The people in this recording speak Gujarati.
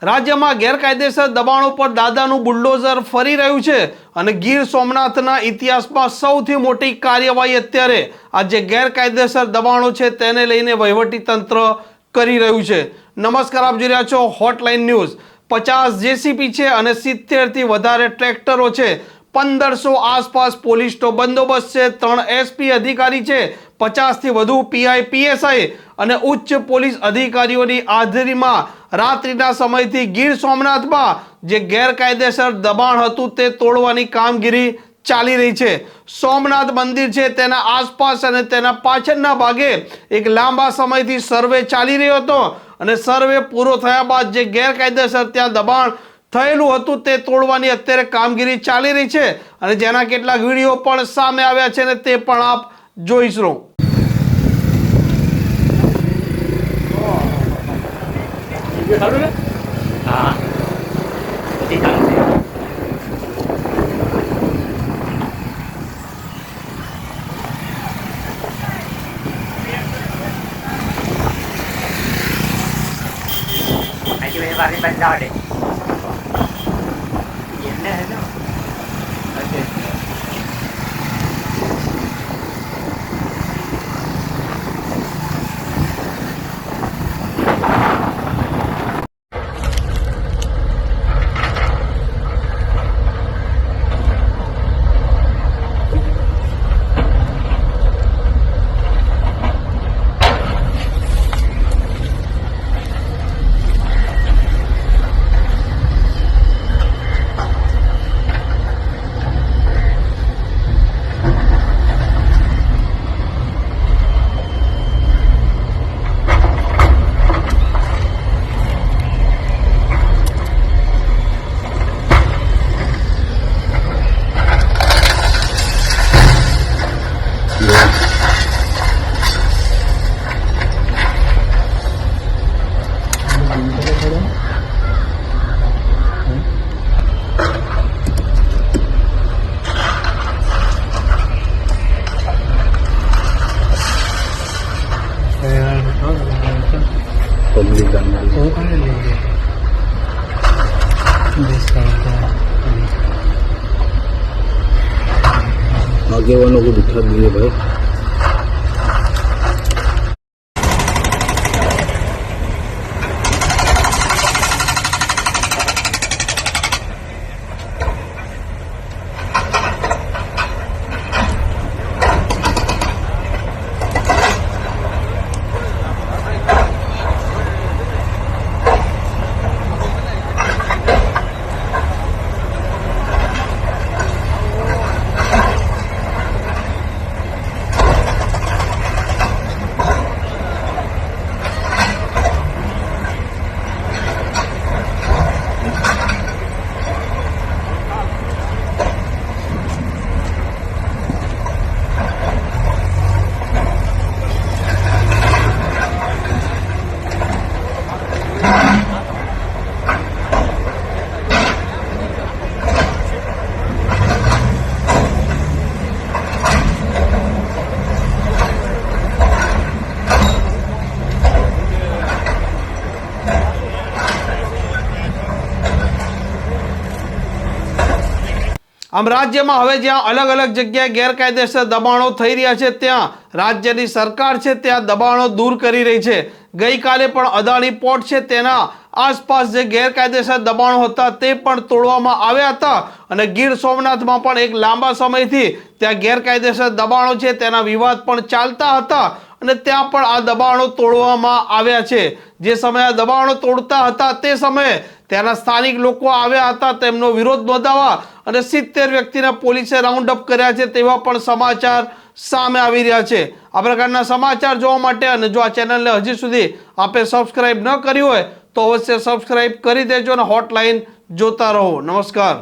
રાજ્યમાં ગેરકાયદેસર દબાણો પર દાદાનું બુલડોઝર ફરી રહ્યું છે અને ગીર સોમનાથના ઇતિહાસમાં સૌથી મોટી કાર્યવાહી અત્યારે આ જે ગેરકાયદેસર દબાણો છે તેને લઈને વહીવટી તંત્ર કરી રહ્યું છે। નમસ્કાર, આપ જોઈ રહ્યા છો હોટલાઇન ન્યૂઝ। 50 જેસીબી છે અને 70 થી વધારે ટ્રેક્ટરો છે, 1500 આસપાસ પોલીસનો બંદોબસ્ત છે, 3 એસપી અધિકારી છે, 50 થી વધુ પીઆઈ પીએસઆઈ અને ઉચ્ચ પોલીસ અધિકારીઓની હાજરીમાં રાત્રિના સમયથી ગીર સોમનાથમાં જે ગેરકાયદેસર દબાણ હતું તે તોડવાની કામગીરી ચાલી રહી છે। સોમનાથ મંદિર છે તેના આસપાસ અને તેના પાછળના ભાગે એક લાંબા સમયથી સર્વે ચાલી રહ્યો હતો અને સર્વે પૂરો થયા બાદ જે ગેરકાયદેસર ત્યાં દબાણ થયેલું હતું તે તોડવાની અત્યારે કામગીરી ચાલી રહી છે અને જેના કેટલાક વિડીયો પણ સામે આવ્યા છે અને તે પણ આપ જોઈશો। આગેવાનો को बिठा दिए भाई। આમ રાજ્યમાં હવે જ્યાં અલગ અલગ જગ્યાએ ગેરકાયદેસર દબાણો થઈ રહ્યા છે ત્યાં રાજ્યની સરકાર છે ત્યાં દબાણો દૂર કરી રહી છે। ગઈકાલે પણ અદાણી પોર્ટ છે તેના આસપાસ જે ગેરકાયદેસર દબાણો હતા તે પણ તોડવામાં આવ્યા હતા અને ગીર સોમનાથમાં પણ એક લાંબા સમયથી ત્યાં ગેરકાયદેસર દબાણો છે તેના વિવાદ પણ ચાલતા હતા અને ત્યાં પણ આ દબાણો તોડવામાં આવ્યા છે। જે સમયે આ દબાણો તોડતા હતા તે સમયે ત્યાંના સ્થાનિક લોકો આવ્યા હતા તેમનો વિરોધ નોંધાવવા અને 70 વ્યક્તિને પોલીસે રાઉન્ડ અપ કર્યા છે તેવા પણ સમાચાર સામે આવી રહ્યા છે। આ પ્રકારના સમાચાર જોવા માટે અને જો આ ચેનલને હજી સુધી આપે સબસ્ક્રાઇબ ન કરી હોય તો અવશ્ય સબસ્ક્રાઇબ કરી દેજો અને હોટલાઇન જોતા રહો। નમસ્કાર।